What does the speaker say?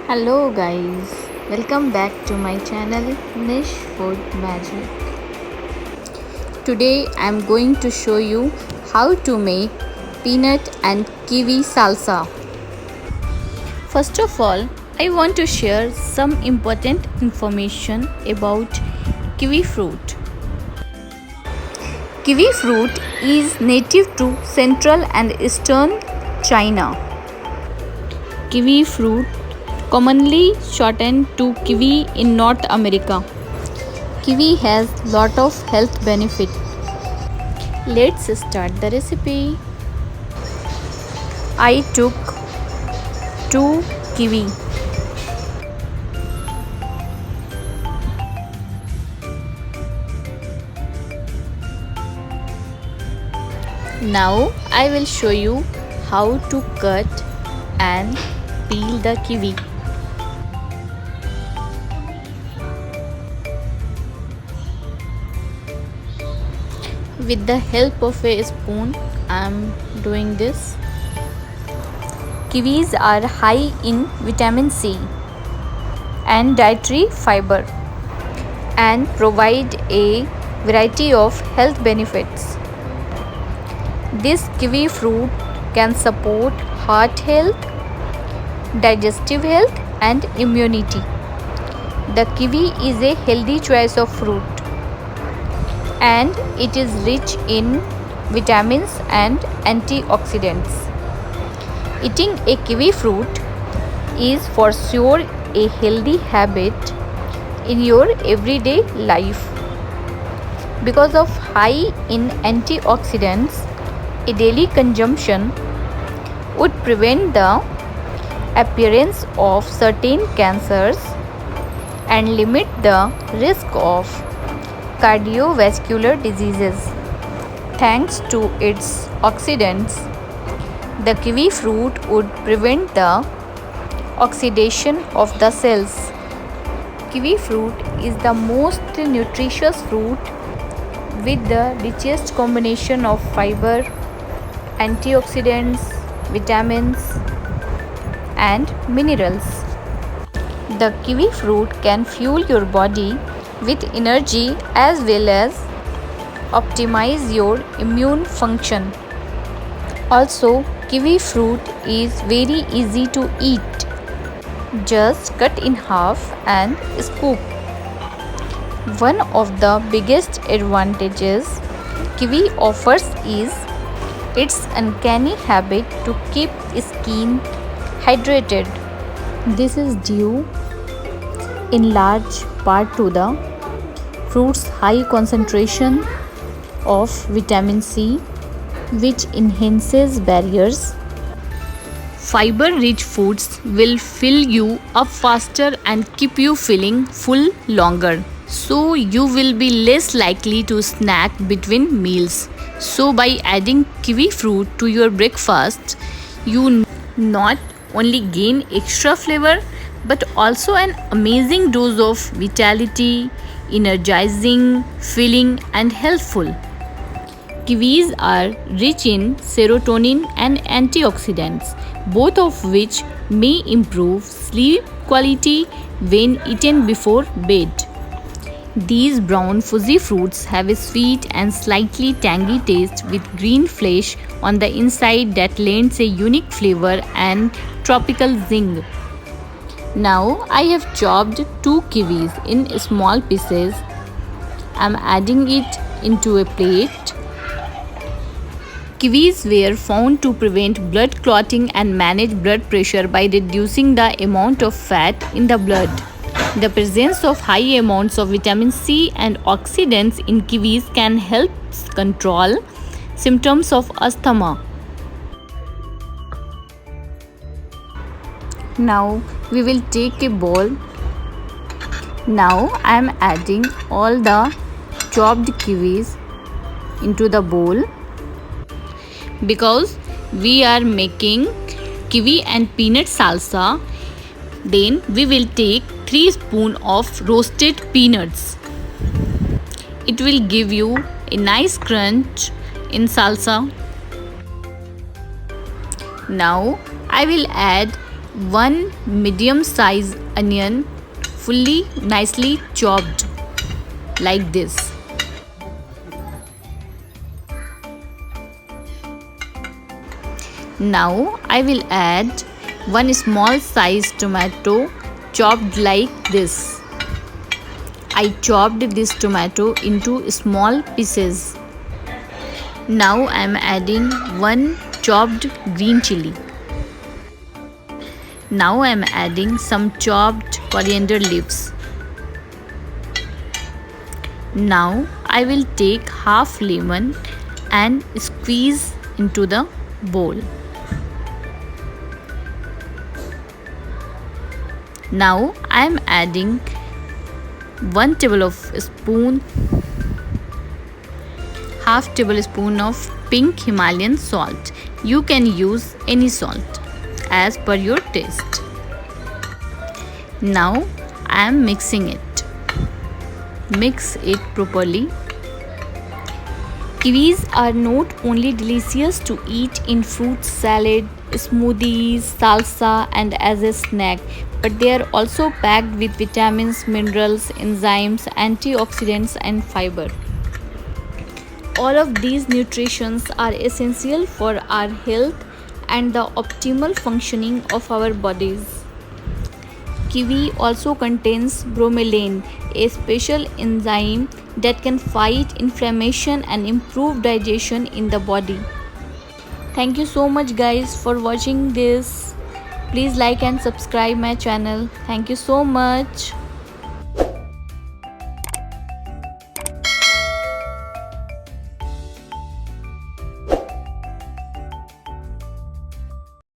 Hello guys, welcome back to my channel Niche Food Magic. Today I am going to show you how to make peanut and kiwi salsa. First of all, I want to share some important information about kiwi fruit. Kiwi fruit is native to Central and Eastern China. Kiwi fruit commonly shortened to kiwi in North America. Kiwi has lot of health benefit. Let's start the recipe. I took 2 kiwi. Now I will show you how to cut and peel the kiwi. With the help of a spoon, I am doing this. Kiwis are high in vitamin C and dietary fiber and provide a variety of health benefits. This kiwi fruit can support heart health, digestive health and immunity. The kiwi is a healthy choice of fruit and it is rich in vitamins and antioxidants. Eating a kiwi fruit is for sure a healthy habit in your everyday life. Because of high in antioxidants, a daily consumption would prevent the appearance of certain cancers and limit the risk of cardiovascular diseases. Thanks to its oxidants, the kiwi fruit would prevent the oxidation of the cells. Kiwi fruit is the most nutritious fruit with the richest combination of fiber, antioxidants, vitamins, and minerals. The kiwi fruit can fuel your body with energy as well as optimize your immune function. Also, kiwi fruit is very easy to eat. Just cut in half and scoop. One of the biggest advantages kiwi offers is its uncanny habit to keep skin hydrated. This is due in large part to the fruit's high concentration of vitamin C, which enhances barriers. Fiber-rich foods will fill you up faster and keep you feeling full longer. So you will be less likely to snack between meals. So by adding kiwi fruit to your breakfast, you not only gain extra flavor but also an amazing dose of vitality, energizing, filling and healthful. Kiwis are rich in serotonin and antioxidants, both of which may improve sleep quality when eaten before bed. These brown fuzzy fruits have a sweet and slightly tangy taste with green flesh on the inside that lends a unique flavor and tropical zing. Now I have chopped 2 kiwis in small pieces. I am adding it into a plate. Kiwis were found to prevent blood clotting and manage blood pressure by reducing the amount of fat in the blood. The presence of high amounts of vitamin C and oxidants in kiwis can help control symptoms of asthma. Now we will take a bowl. Now I am adding all the chopped kiwis into the bowl. Because we are making kiwi and peanut salsa, then we will take 3 spoons of roasted peanuts. It will give you a nice crunch in salsa. Now I will add 1 medium size onion, fully nicely chopped like this. Now I will add 1 small size tomato chopped like this. I chopped this tomato into small pieces. Now I am adding 1 chopped green chili. Now I am adding some chopped coriander leaves. Now I will take half lemon and squeeze into the bowl. Now I am adding 1 tablespoon, half tablespoon of pink Himalayan salt. You can use any salt as per your taste. Now I am mixing it. Mix it properly. Kiwis are not only delicious to eat in fruit salad, smoothies, salsa and as a snack, but they are also packed with vitamins, minerals, enzymes, antioxidants and fiber. All of these nutrients are essential for our health and the optimal functioning of our bodies. Kiwi also contains bromelain, a special enzyme that can fight inflammation and improve digestion in the body. Thank you so much guys for watching this. Please like and subscribe my channel. Thank you so much.